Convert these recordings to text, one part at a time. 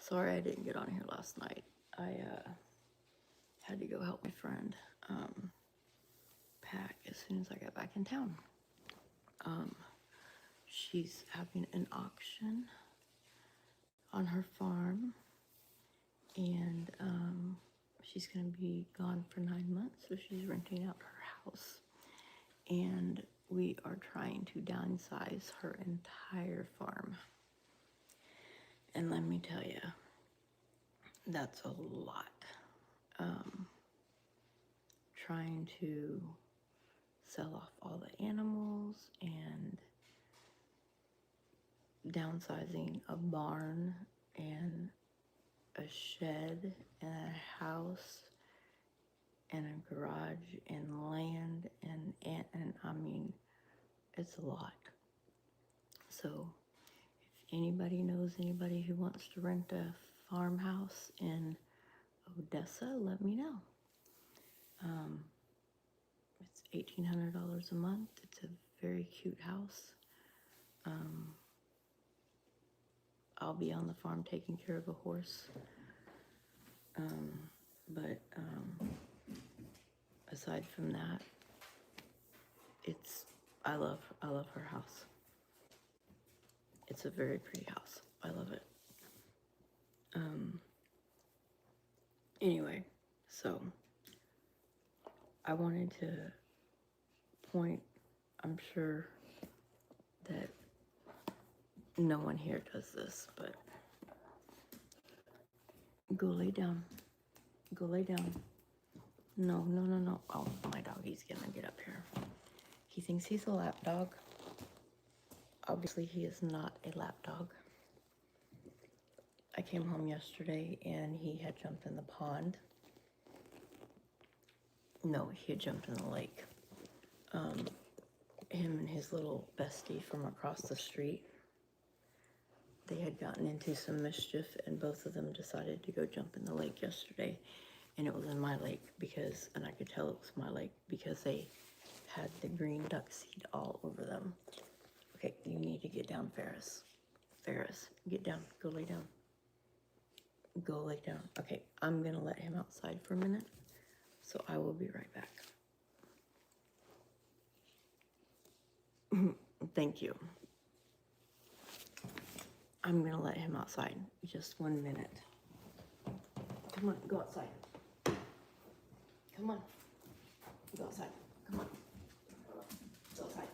Sorry I didn't get on here last night. I had to go help my friend pack as soon as I got back in town. She's having an auction on her farm, and she's going to be gone for 9 months, so she's renting out her house. And we are trying to downsize her entire farm. And let me tell you, that's a lot. Trying to sell off all the animals and downsizing a barn and a shed and a house and a garage and land and I mean, it's a lot. So if anybody knows anybody who wants to rent a farmhouse in Odessa, let me know. It's $1,800 a month. It's a very cute house. I'll be on the farm taking care of a horse. But aside from that, I love her house. It's a very pretty house. I love it. Anyway, so I wanted to point, I'm sure that no one here does this, but go lay down. Go lay down. No. Oh, my doggy's gonna get up here. He thinks he's a lap dog. Obviously, he is not a lap dog. I came home yesterday and he had jumped in the pond. No, he had jumped in the lake. Him and his little bestie from across the street, they had gotten into some mischief and both of them decided to go jump in the lake yesterday. And it was in my lake and I could tell it was my lake because they had the green duck seed all over them. Okay, you need to get down, Ferris. Ferris, get down, go lay down. Go lay down. Okay, I'm gonna let him outside for a minute, so I will be right back. Thank you. I'm gonna let him outside, just 1 minute. Come on, go outside. Come on, go outside, come on. Go outside.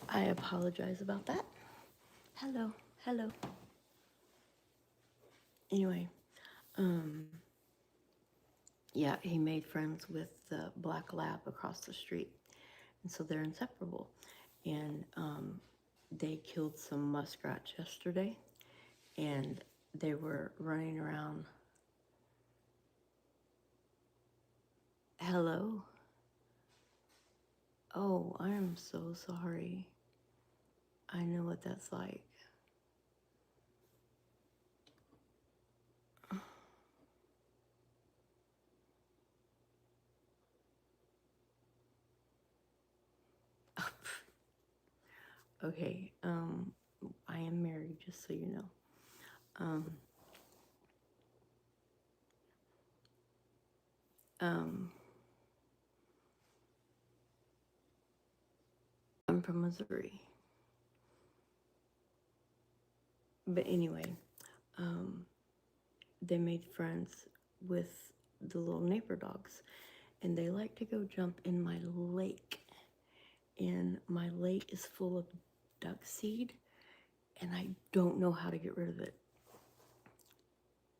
I apologize about that. Hello. Anyway, yeah, he made friends with the black lab across the street, and so they're inseparable. And they killed some muskrats yesterday, and they were running around. Hello? Oh, I am so sorry. I know what that's like. Okay, I am married, just so you know. I'm from Missouri. But anyway, they made friends with the little neighbor dogs, and they like to go jump in my lake. And my lake is full of duck seed, and I don't know how to get rid of it.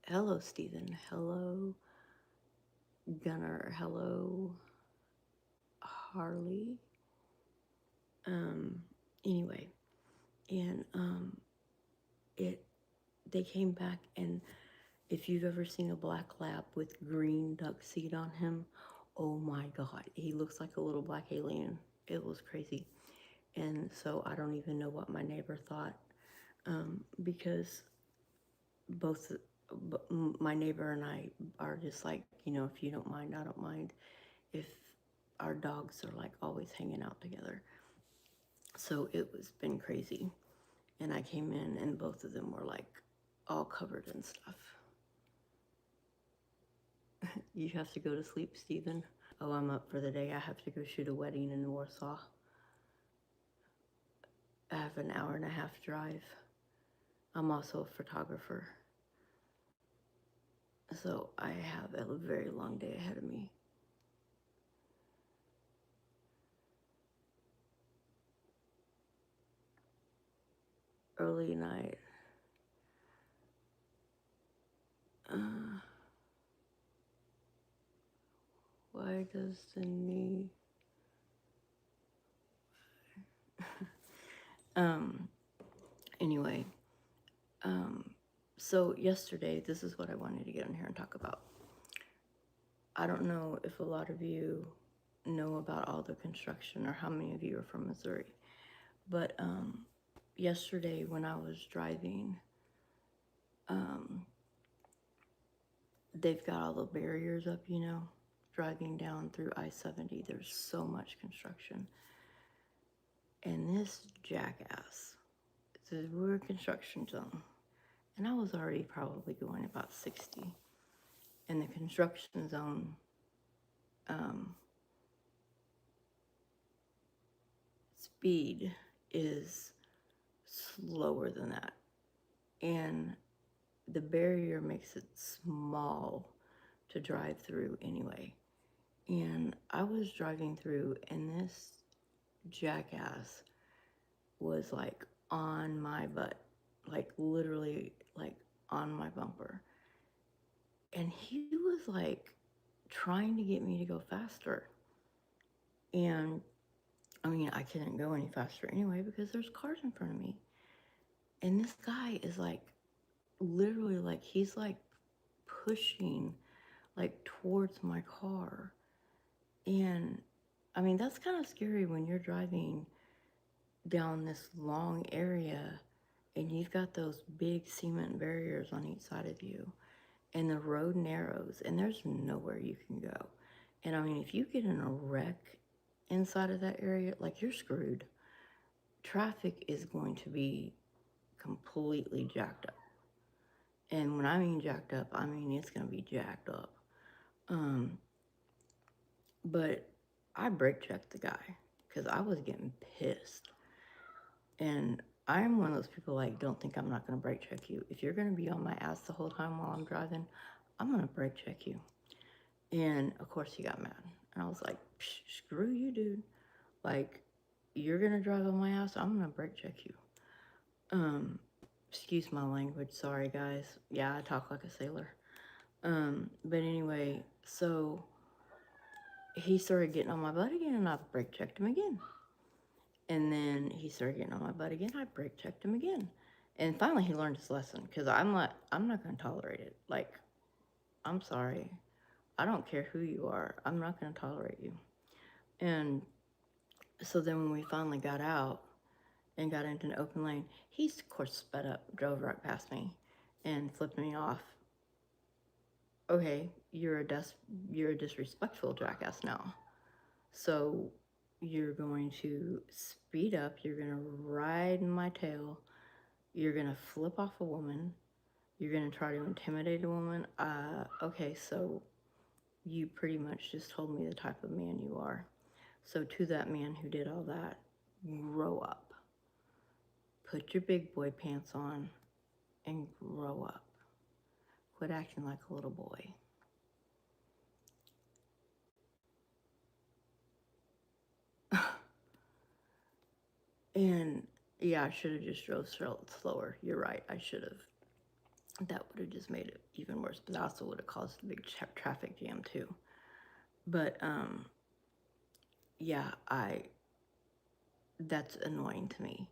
Hello, Stephen. Hello, Gunnar. Hello, Harley. Anyway, and they came back, and if you've ever seen a black lab with green duck seed on him, oh my God, he looks like a little black alien. It was crazy. And so I don't even know what my neighbor thought, because but my neighbor and I are just like, if you don't mind, I don't mind if our dogs are like always hanging out together. So it was been crazy. And I came in and both of them were like all covered in stuff. You have to go to sleep, Stephen? Oh, I'm up for the day. I have to go shoot a wedding in Warsaw. I have an hour and a half drive. I'm also a photographer. So I have a very long day ahead of me. Early night. Why does the knee... Anyway, so yesterday, this is what I wanted to get in here and talk about. I don't know if a lot of you know about all the construction or how many of you are from Missouri, but yesterday when I was driving, they've got all the barriers up, driving down through I-70. There's so much construction. And this jackass, we're a construction zone. And I was already probably going about 60. And the construction zone speed is slower than that. And the barrier makes it small to drive through anyway. And I was driving through, and this jackass was like on my butt, like literally like on my bumper. And he was like trying to get me to go faster. And I mean, I couldn't go any faster anyway because there's cars in front of me. And this guy is like literally like he's like pushing like towards my car. And I mean, that's kind of scary when you're driving down this long area and you've got those big cement barriers on each side of you and the road narrows and there's nowhere you can go. And I mean, if you get in a wreck inside of that area, like you're screwed. Traffic is going to be completely jacked up. And when I mean jacked up, I mean it's going to be jacked up. But I brake checked the guy because I was getting pissed. And I'm one of those people like, don't think I'm not going to brake check you. If you're going to be on my ass the whole time while I'm driving, I'm going to brake check you. And of course he got mad. And I was like, screw you, dude. Like, you're going to drive on my ass, I'm going to brake check you. Excuse my language, sorry guys. Yeah, I talk like a sailor. But anyway, so he started getting on my butt again and I brake checked him again. And then he started getting on my butt again, I brake checked him again. And finally he learned his lesson because I'm not gonna tolerate it. Like, I'm sorry. I don't care who you are. I'm not gonna tolerate you. And so then when we finally got out and got into an open lane, he's of course sped up, drove right past me and flipped me off. Okay, you're a disrespectful jackass now. So you're going to speed up, you're gonna ride my tail, you're gonna flip off a woman, you're gonna try to intimidate a woman. Okay, so you pretty much just told me the type of man you are. So to that man who did all that, grow up. Put your big boy pants on and grow up. Quit acting like a little boy. And yeah, I should have just drove slower. You're right, I should have. That would have just made it even worse, but that also would have caused a big traffic jam too. But yeah, that's annoying to me.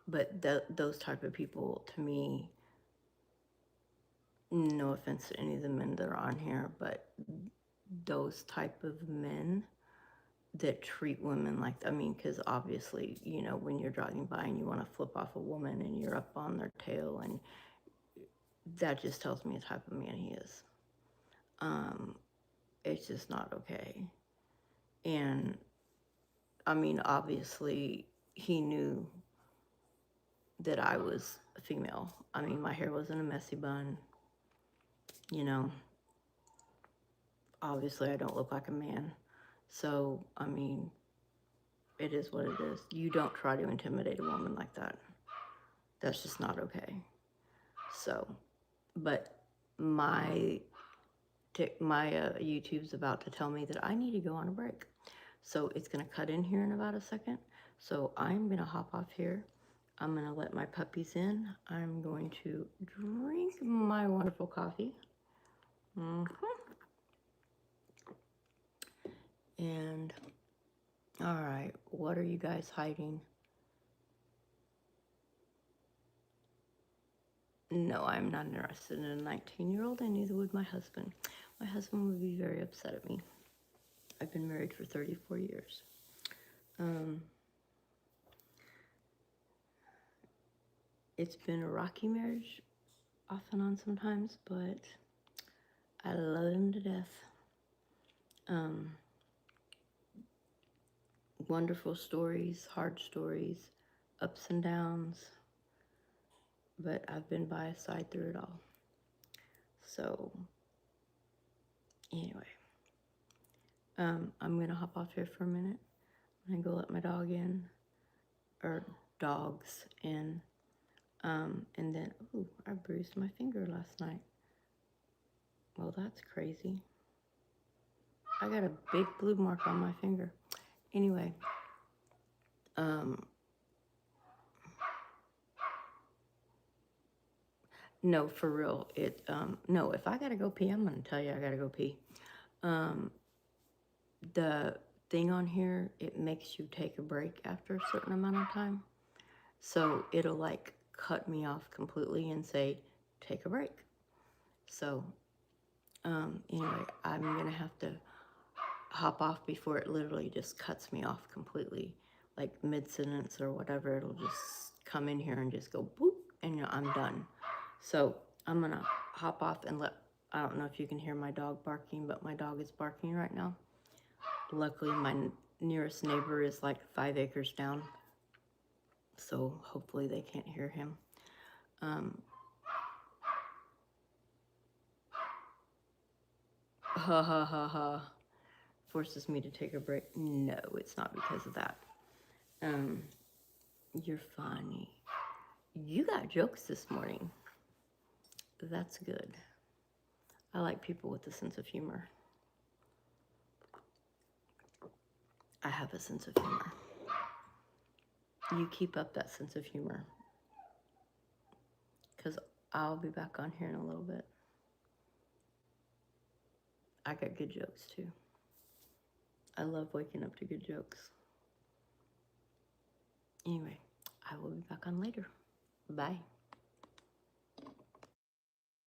But those type of people, to me, no offense to any of the men that are on here, but those type of men that treat women like, I mean, because obviously, when you're driving by and you want to flip off a woman and you're up on their tail and that just tells me the type of man he is. It's just not okay. And I mean, obviously, he knew that I was a female. I mean, my hair wasn't a messy bun. You know, obviously, I don't look like a man. So, I mean, it is what it is. You don't try to intimidate a woman like that. That's just not okay. So, but my YouTube's about to tell me that I need to go on a break. So it's going to cut in here in about a second. So I'm going to hop off here. I'm going to let my puppies in. I'm going to drink my wonderful coffee. And, all right, what are you guys hiding? No, I'm not interested in a 19-year-old, and neither would my husband. My husband would be very upset at me. I've been married for 34 years. It's been a rocky marriage, off and on sometimes, but I love him to death. Wonderful stories, hard stories, ups and downs, but I've been by his side through it all. So, anyway, I'm gonna hop off here for a minute. I'm gonna go let my dog in, or dogs in, and then, ooh, I bruised my finger last night. Well, that's crazy. I got a big blue mark on my finger. Anyway, no, for real. No, if I gotta go pee, I'm gonna tell you I gotta go pee. The thing on here, it makes you take a break after a certain amount of time. So it'll like cut me off completely and say, take a break. So, anyway, I'm gonna have to hop off before it literally just cuts me off completely. Like mid-sentence or whatever, it'll just come in here and just go boop, and I'm done. So I'm gonna hop off and I don't know if you can hear my dog barking, but my dog is barking right now. Luckily, my nearest neighbor is like 5 acres down, so hopefully they can't hear him. Ha ha ha ha. Forces me to take a break. No, it's not because of that. You're funny. You got jokes this morning. That's good. I like people with a sense of humor. I have a sense of humor. You keep up that sense of humor, because I'll be back on here in a little bit. I got good jokes too. I love waking up to good jokes. Anyway, I will be back on later. Bye.